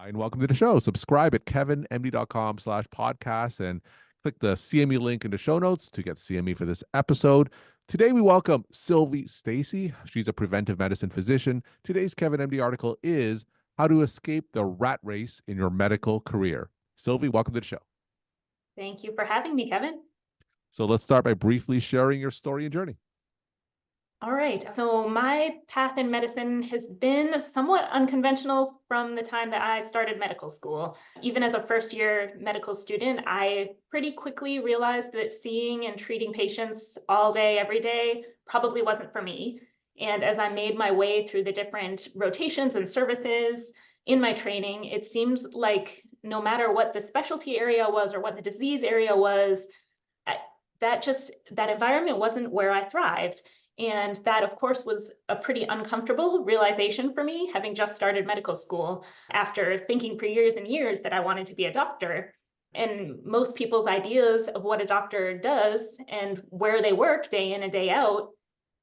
Hi, and welcome to the show. Subscribe at kevinmd.com/podcast and click the CME link in the show notes to get CME for this episode. Today, we welcome Sylvie Stacy. She's a preventive medicine physician. Today's Kevin MD article is How to Escape the Rat Race in Your Medical Career. Sylvie, welcome to the show. Thank you for having me, Kevin. So let's start by briefly sharing your story and journey. All right. So my path in medicine has been somewhat unconventional from the time that I started medical school. Even as a first-year medical student, I pretty quickly realized that seeing and treating patients all day, every day, probably wasn't for me. And as I made my way through the different rotations and services in my training, it seemed like no matter what the specialty area was or what the disease area was, that environment wasn't where I thrived. And that, of course, was a pretty uncomfortable realization for me, having just started medical school after thinking for years and years that I wanted to be a doctor. And most people's ideas of what a doctor does and where they work day in and day out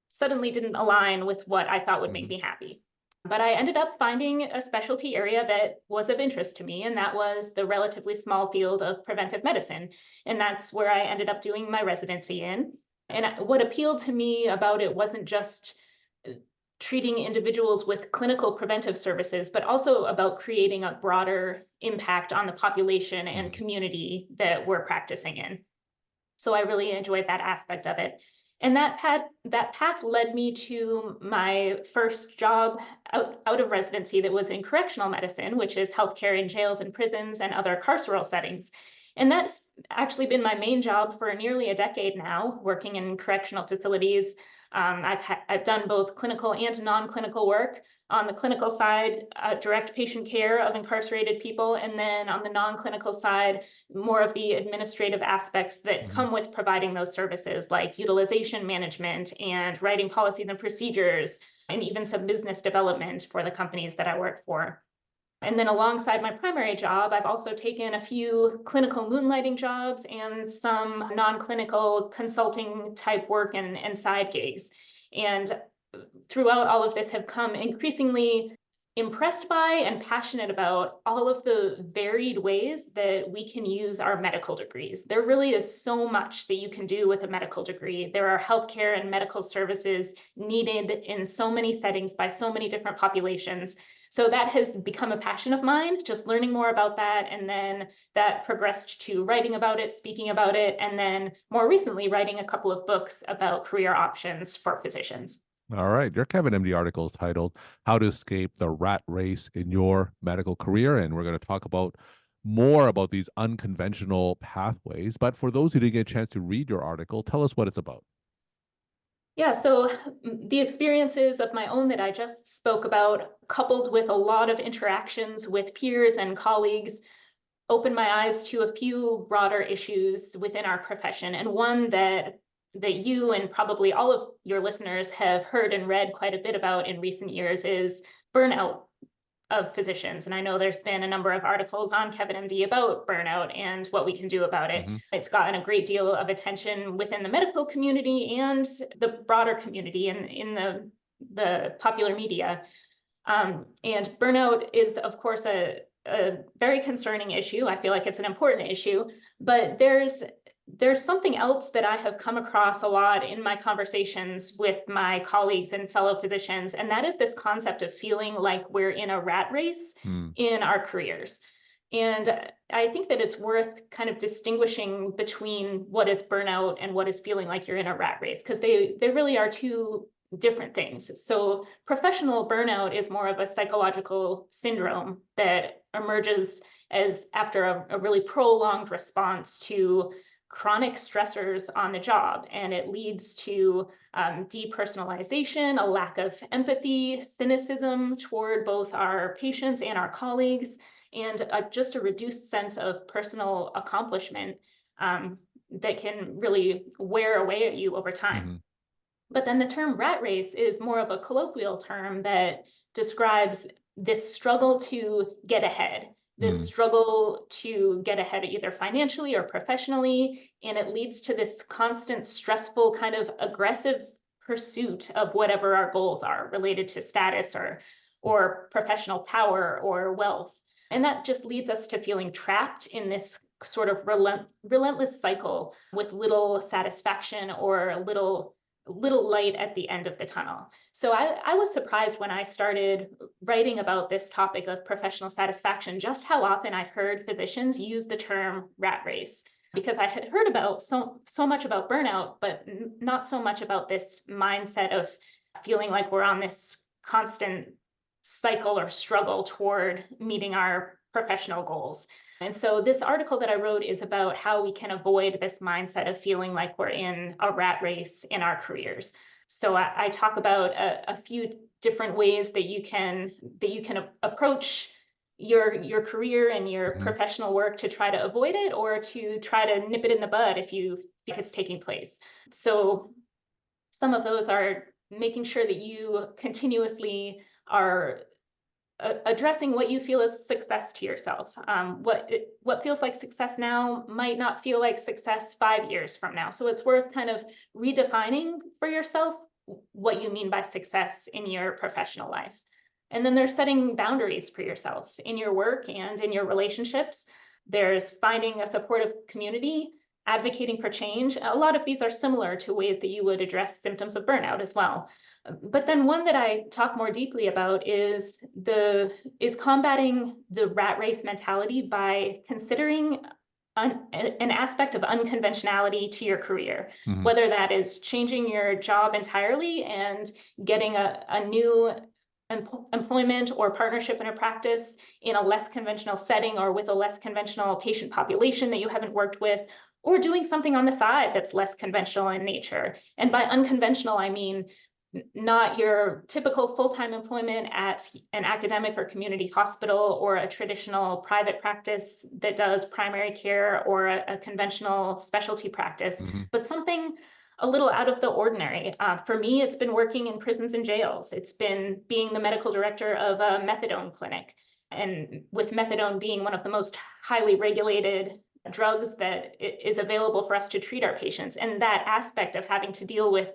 suddenly didn't align with what I thought would make me happy. But I ended up finding a specialty area that was of interest to me, and that was the relatively small field of preventive medicine. And that's where I ended up doing my residency in. And what appealed to me about it wasn't just treating individuals with clinical preventive services, but also about creating a broader impact on the population and community that we're practicing in. So I really enjoyed that aspect of it. And that path led me to my first job out of residency that was in correctional medicine, which is healthcare in jails and prisons and other carceral settings. And that's actually been my main job for nearly a decade now, working in correctional facilities. I've done both clinical and non-clinical work. On the clinical side, direct patient care of incarcerated people, and then on the non-clinical side, more of the administrative aspects that come with providing those services, like utilization management and writing policies and procedures, and even some business development for the companies that I work for. And then alongside my primary job, I've also taken a few clinical moonlighting jobs and some non-clinical consulting type work and side gigs. And throughout all of this have come increasingly impressed by and passionate about all of the varied ways that we can use our medical degrees. There really is so much that you can do with a medical degree. There are healthcare and medical services needed in so many settings by so many different populations. So that has become a passion of mine, just learning more about that. And then that progressed to writing about it, speaking about it, and then more recently, writing a couple of books about career options for physicians. All right. Your Kevin MD article is titled How to Escape the Rat Race in Your Medical Career. And we're going to talk about more about these unconventional pathways. But for those who didn't get a chance to read your article, tell us what it's about. Yeah, so the experiences of my own that I just spoke about, coupled with a lot of interactions with peers and colleagues, opened my eyes to a few broader issues within our profession. And one that you and probably all of your listeners have heard and read quite a bit about in recent years is burnout of physicians. And I know there's been a number of articles on Kevin MD about burnout and what we can do about it. It's gotten a great deal of attention within the medical community and the broader community and in the popular media. And burnout is, of course, a very concerning issue. I feel like it's an important issue, but there's something else that I have come across a lot in my conversations with my colleagues and fellow physicians, and that is this concept of feeling like we're in a rat race in our careers. And I think that it's worth kind of distinguishing between what is burnout and what is feeling like you're in a rat race, because they really are two different things. So professional burnout is more of a psychological syndrome that emerges as after a really prolonged response to chronic stressors on the job, and it leads to depersonalization, a lack of empathy, cynicism toward both our patients and our colleagues, and just a reduced sense of personal accomplishment that can really wear away at you over time. But then the term rat race is more of a colloquial term that describes this struggle to get ahead, this struggle to get ahead either financially or professionally. And it leads to this constant, stressful, kind of aggressive pursuit of whatever our goals are related to status or professional power or wealth. And that just leads us to feeling trapped in this sort of relentless cycle with little satisfaction or little light at the end of the tunnel. So I was surprised when I started writing about this topic of professional satisfaction, just how often I heard physicians use the term rat race, because I had heard about so much about burnout, but not so much about this mindset of feeling like we're on this constant cycle or struggle toward meeting our professional goals. And so this article that I wrote is about how we can avoid this mindset of feeling like we're in a rat race in our careers. So I talk about a few different ways that you can approach your career and your Mhm. professional work to try to avoid it, or to try to nip it in the bud if you think it's taking place. So some of those are making sure that you continuously are addressing what you feel is success to yourself. What feels like success now might not feel like success 5 years from now. So it's worth kind of redefining for yourself what you mean by success in your professional life. And then there's setting boundaries for yourself in your work and in your relationships. There's finding a supportive community, advocating for change. A lot of these are similar to ways that you would address symptoms of burnout as well. But then one that I talk more deeply about is combating the rat race mentality by considering an aspect of unconventionality to your career, Mhm. whether that is changing your job entirely and getting a new employment or partnership in a practice in a less conventional setting or with a less conventional patient population that you haven't worked with, or doing something on the side that's less conventional in nature. And by unconventional, I mean not your typical full-time employment at an academic or community hospital or a traditional private practice that does primary care, or a conventional specialty practice, Mhm. but something a little out of the ordinary. For me, it's been working in prisons and jails. It's been being the medical director of a methadone clinic. And with methadone being one of the most highly regulated drugs that is available for us to treat our patients. And that aspect of having to deal with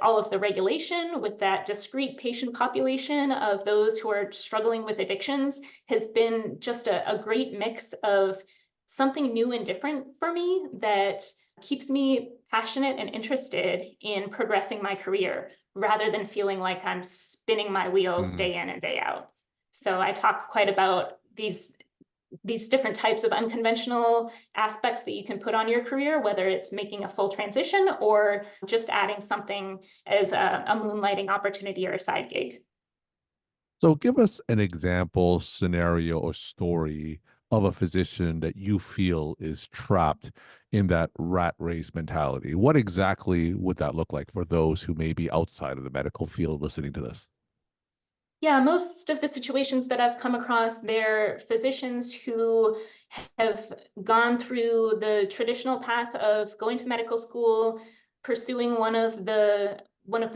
all of the regulation with that discrete patient population of those who are struggling with addictions has been just a great mix of something new and different for me that keeps me passionate and interested in progressing my career, rather than feeling like I'm spinning my wheels Mhm. day in and day out. So I talk quite about these different types of unconventional aspects that you can put on your career, whether it's making a full transition or just adding something as a moonlighting opportunity or a side gig. So give us an example, scenario, or story of a physician that you feel is trapped in that rat race mentality. What exactly would that look like for those who may be outside of the medical field listening to this? Yeah, most of the situations that I've come across, they're physicians who have gone through the traditional path of going to medical school, pursuing one of the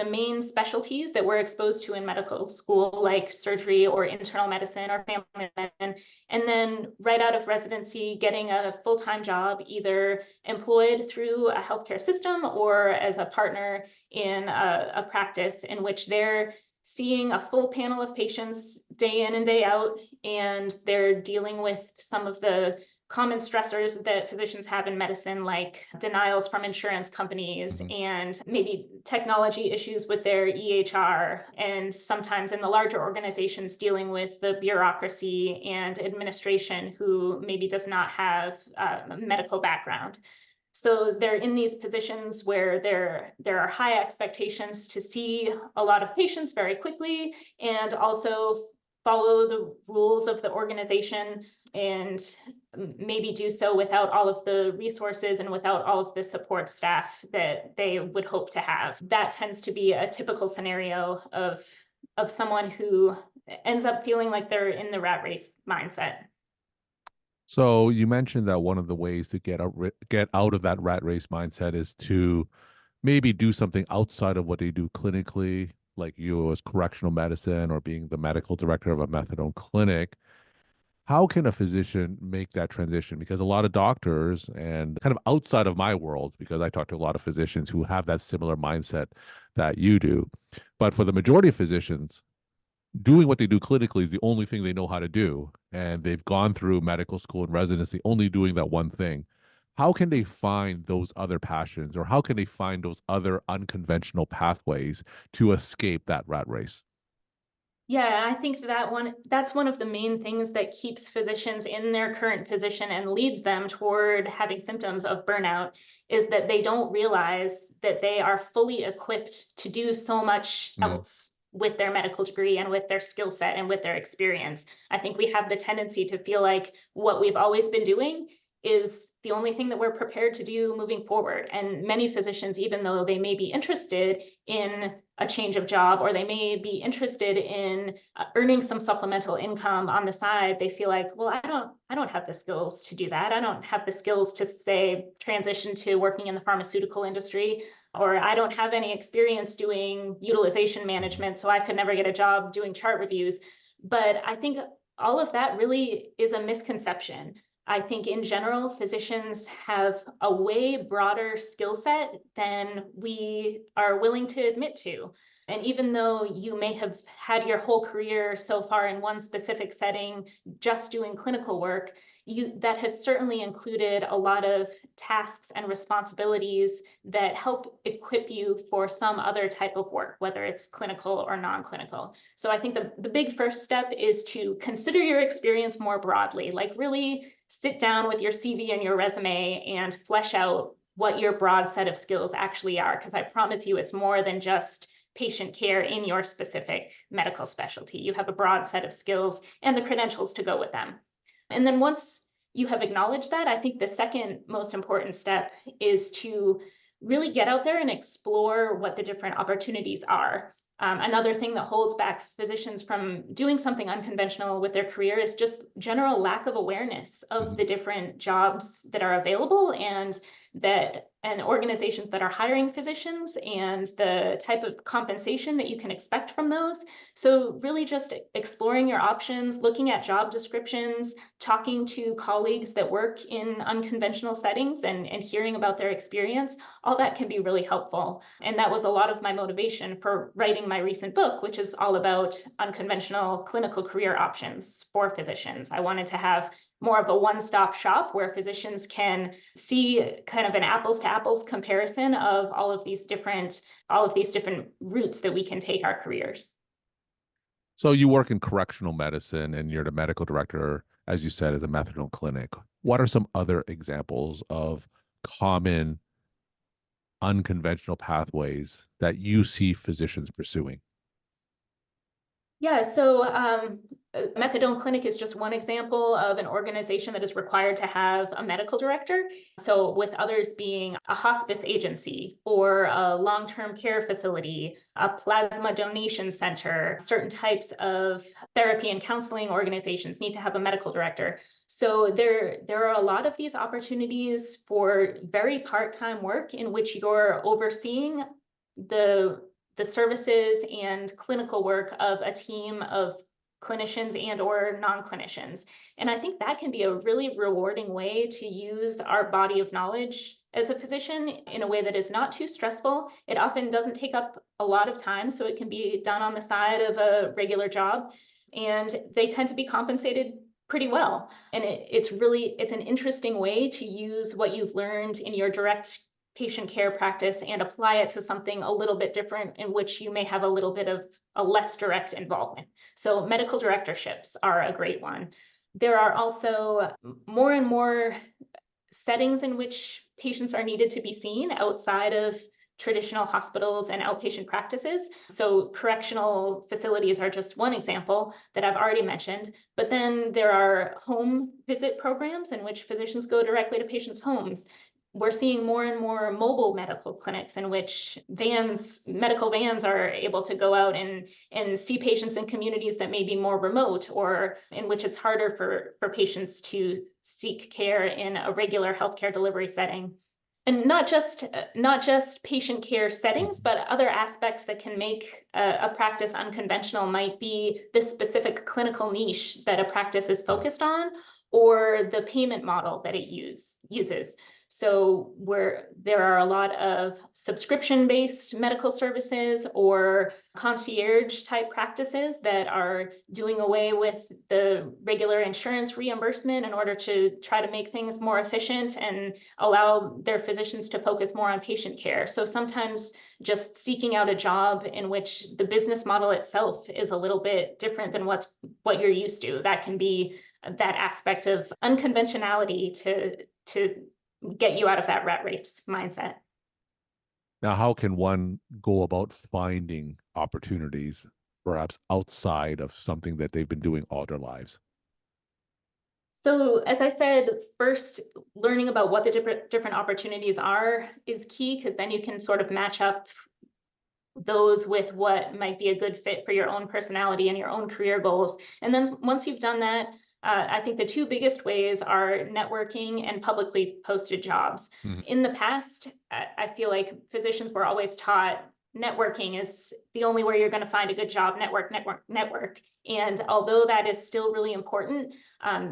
main specialties that we're exposed to in medical school, like surgery or internal medicine or family medicine, and then right out of residency, getting a full-time job, either employed through a healthcare system or as a partner in a practice in which they're seeing a full panel of patients day in and day out, and they're dealing with some of the common stressors that physicians have in medicine, like denials from insurance companies Mhm. and maybe technology issues with their EHR, and sometimes in the larger organizations dealing with the bureaucracy and administration who maybe does not have a medical background. So they're in these positions where there are high expectations to see a lot of patients very quickly, and also follow the rules of the organization, and maybe do so without all of the resources and without all of the support staff that they would hope to have. That tends to be a typical scenario of someone who ends up feeling like they're in the rat race mindset. So you mentioned that one of the ways to get out of that rat race mindset is to maybe do something outside of what they do clinically, like you as correctional medicine or being the medical director of a methadone clinic. How can a physician make that transition? Because a lot of doctors and kind of outside of my world, because I talk to a lot of physicians who have that similar mindset that you do. But for the majority of physicians, doing what they do clinically is the only thing they know how to do, and they've gone through medical school and residency only doing that one thing. How can they find those other passions, or how can they find those other unconventional pathways to escape that rat race? Yeah, I think that's one of the main things that keeps physicians in their current position and leads them toward having symptoms of burnout is that they don't realize that they are fully equipped to do so much Mm, else with their medical degree and with their skill set and with their experience. I think we have the tendency to feel like what we've always been doing is the only thing that we're prepared to do moving forward. And many physicians, even though they may be interested in a change of job, or they may be interested in earning some supplemental income on the side, they feel like, well, I don't have the skills to do that. I don't have the skills to, say, transition to working in the pharmaceutical industry, or I don't have any experience doing utilization mhm. management, so I could never get a job doing chart reviews. But I think all of that really is a misconception. I think in general, physicians have a way broader skill set than we are willing to admit to. And even though you may have had your whole career so far in one specific setting, just doing clinical work, that has certainly included a lot of tasks and responsibilities that help equip you for some other type of work, whether it's clinical or non-clinical. So I think the big first step is to consider your experience more broadly, like really sit down with your CV and your resume and flesh out what your broad set of skills actually are. Because I promise you, it's more than just patient care in your specific medical specialty. You have a broad set of skills and the credentials to go with them. And then once you have acknowledged that, I think the second most important step is to really get out there and explore what the different opportunities are. Another thing that holds back physicians from doing something unconventional with their career is just general lack of awareness of Mhm. the different jobs that are available and organizations that are hiring physicians and the type of compensation that you can expect from those. So really just exploring your options, looking at job descriptions, talking to colleagues that work in unconventional settings and hearing about their experience, all that can be really helpful. And that was a lot of my motivation for writing my recent book, which is all about unconventional clinical career options for physicians. I wanted to have more of a one-stop shop where physicians can see kind of an apples to apples comparison of all of these different routes that we can take our careers. So you work in correctional medicine and you're the medical director, as you said, as a methadone clinic. What are some other examples of common unconventional pathways that you see physicians pursuing? Yeah, so Methadone Clinic is just one example of an organization that is required to have a medical director. So, with others being a hospice agency or a long-term care facility, a plasma donation center, certain types of therapy and counseling organizations need to have a medical director. So, there are a lot of these opportunities for very part-time work in which you're overseeing the the services and clinical work of a team of clinicians and or non-clinicians. And I think that can be a really rewarding way to use our body of knowledge as a physician in a way that is not too stressful. It often doesn't take up a lot of time, so it can be done on the side of a regular job. And they tend to be compensated pretty well. And it's an interesting way to use what you've learned in your direct patient care practice and apply it to something a little bit different in which you may have a little bit of a less direct involvement. So medical directorships are a great one. There are also more and more settings in which patients are needed to be seen outside of traditional hospitals and outpatient practices. So correctional facilities are just one example that I've already mentioned, but then there are home visit programs in which physicians go directly to patients' homes. We're seeing more and more mobile medical clinics in which medical vans are able to go out and see patients in communities that may be more remote or in which it's harder for patients to seek care in a regular healthcare delivery setting. And not just patient care settings, Mhm. but other aspects that can make a practice unconventional might be the specific clinical niche that a practice is focused on or the payment model that it uses. So where there are a lot of subscription-based medical services or concierge type practices that are doing away with the regular insurance reimbursement in order to try to make things more efficient and allow their physicians to focus more on patient care. So sometimes just seeking out a job in which the business model itself is a little bit different than what you're used to. That can be that aspect of unconventionality to get you out of that rat race mindset. Now, how can one go about finding opportunities, perhaps outside of something that they've been doing all their lives? So as I said, first, learning about what the different opportunities are is key, because then you can sort of match up those with what might be a good fit for your own personality and your own career goals. And then once you've done that, I think the two biggest ways are networking and publicly posted jobs. Mhm. In the past, I feel like physicians were always taught networking is the only way you're going to find a good job. Network, network, network. And although that is still really important,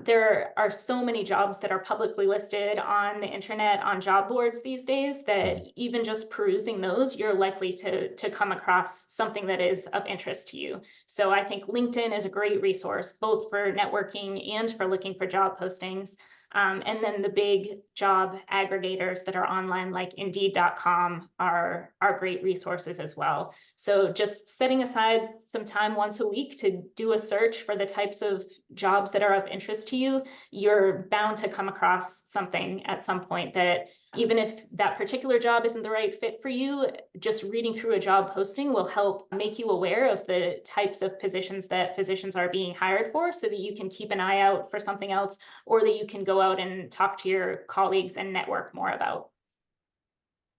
there are so many jobs that are publicly listed on the internet, on job boards these days, that Mhm. even just perusing those, you're likely to come across something that is of interest to you. So I think LinkedIn is a great resource, both for networking and for looking for job postings. And then the big job aggregators that are online, like Indeed.com, are great resources as well. So just setting aside some time once a week to do a search for the types of jobs that are of interest to you, you're bound to come across something at some point that, even if that particular job isn't the right fit for you, just reading through a job posting will help make you aware of the types of positions that physicians are being hired for, so that you can keep an eye out for something else, or that you can go out and talk to your colleagues and network more about.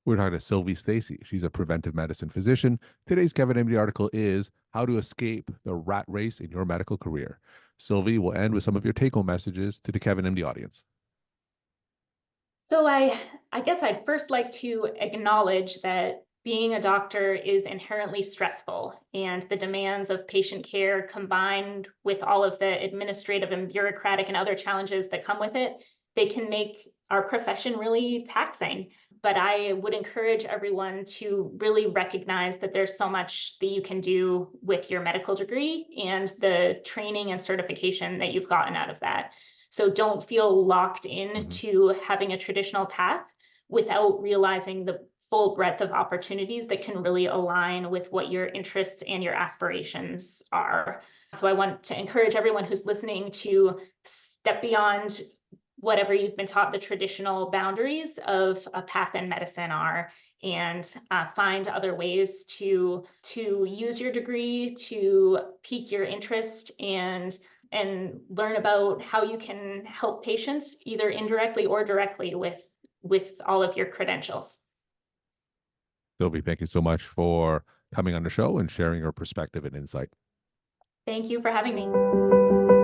We're talking to Sylvie Stacy. She's a preventive medicine physician. Today's Kevin MD article is How to Escape the Rat Race in Your Medical Career. Sylvie will end with some of your take home messages to the Kevin MD audience. So I guess I'd first like to acknowledge that being a doctor is inherently stressful, and the demands of patient care, combined with all of the administrative and bureaucratic and other challenges that come with it, they can make our profession really taxing. But I would encourage everyone to really recognize that there's so much that you can do with your medical degree and the training and certification that you've gotten out of that. So don't feel locked in Mhm. to having a traditional path without realizing the full breadth of opportunities that can really align with what your interests and your aspirations are. So I want to encourage everyone who's listening to step beyond whatever you've been taught the traditional boundaries of a path in medicine are, and find other ways to use your degree to pique your interest and learn about how you can help patients either indirectly or directly with all of your credentials. Sylvie, thank you so much for coming on the show and sharing your perspective and insight. Thank you for having me.